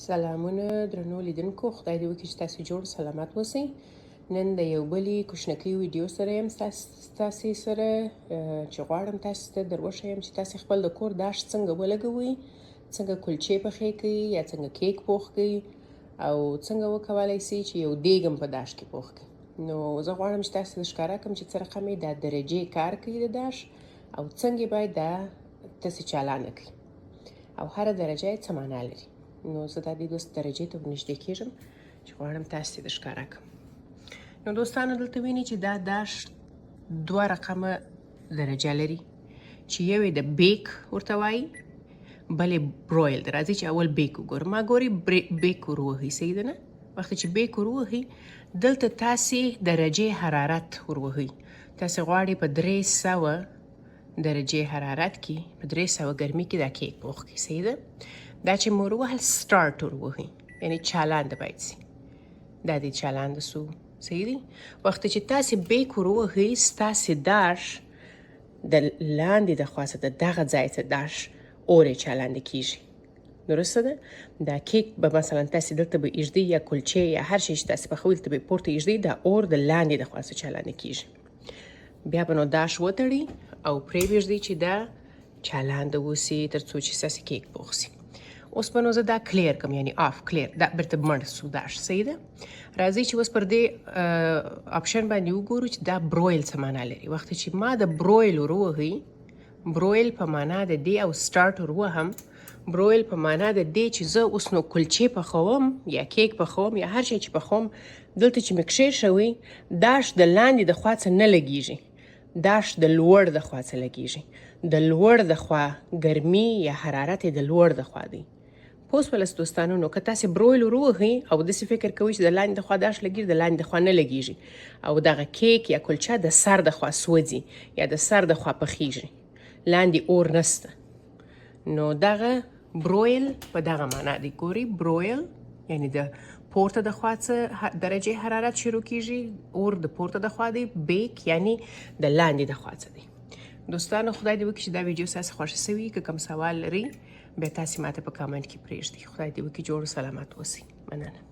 سلامونه درنو لیدونکو، خدای دې وکړي چې تاسو جوړ سلامت اوسئ. نن د یو بلې کوچنکۍ ویډیو سره یم تاسې سره چې غواړم تاسو ته در وښیم چې تاسې خپل د کور داش څنګه ولګوئ، څنګه کلچې پخې کوئ یا څنګه کیک پوخ کوئ او څنګه وکولای شئ چې یو دیګ هم په داش کې پوخ کړئ. نو زه غواړم چې تاسو ته ښکاره کړم چې څه رقم یې دا درجې کار کوي د داش او څنګه باید دا تاسې چالانه کړئ او هره درجه یې څه معنا لري. نو زه دا دې درجې ته نږدې کېږم چې غواړم تاسو ته ښکاره کړم. نو دوستانو دلته وینئ چې دا داش دوه رقمه درجه لري چې یو یې د بیک ورته وایي، بل یې برویل دی. راځئ چې اول بیک وګورو. ما ګورئ بیک ور ووهئ، صحیح ده نه؟ وخت چې بیک ور ووهئ دلته تاسې درجې حرارت ور ووهئ. تاسې غواړئ په 300 درجې حرارت کې په 300 ګرمۍ کې دا کیک پوخ کړئ، صحیح ده؟ دا چې مو ور ووهل سټارټ ور ووهئ، یعنې چالانده باید سي. دا دې چالانده سو، صحیح دی؟ وخت چې تاسې بیک ور ووهئ ستاسې داش د لاندې د خوا څخه د دغه ځای څخه داش اور یې چالانده کېږي. درسته ده؟ دا کیک به مثلا تاسې دلته به ایږدئ یا کلچې یا هر شی چې تاسې پخوئ دلته به یې پورته ایږدئ، دا اور د لاندې د خوا څخه چالانده کېږي. بیا به نو داش وتړئ او پرې پرېږدئ چې دا چالانده اوسي تر څو چې ستاسې کیک پوخ سي. اوس به نو زه دا کلیر کړم، یعنې آف کلیر، دا بیرته مړ سو داش، صحیح ده؟ راځئ چې اوس پر دې آپشن باندې وګورو چې دا برویل څه معنا لري. وخت چې ما د برویل ور ووهئ، برویل په معنا د دې او سټارټ ور ووهم، برویل په معنا د دې چې زه اوس نو کلچې پخوم یا کیک پخوم یا هر شی چې پخوم، دلته چې مې کښېښوئ داش د لاندې د خوا څخه نه لګېږي، داش د لوړ د خوا څخه لګېږي. د لوړ د خوا ګرمي یا حرارت یې د لوړ د خوا دی. پوه شولست دوستانو؟ نو که تاسې برویل ور ووهئ او داسې فکر کوئ چې د لاندې د خوا داش لګېږي، د لاندې د خوا نه لګېږي او دغه کیک یا کلچه د سر د خوا سوځي یا د سر د خوا پخېږي، لاندې اور نسته. نو دغه برویل په دغه معنا دی. ګورئ برویل یعنې د پورته د خوا څه درجې حرارت شروع کېږي، اور د پورته د خوا دی، بیک یعنې د لاندې د خوا څه دی. دوستانو خدای دې وکړي چې دا ویډیو ستاسې خوښه سوي. که کوم سوال لرئ بیا تاسې ماته په کامنټ کې پرېږدئ. خدای دې وکړي جوړ سلامت اوسئ. مننه.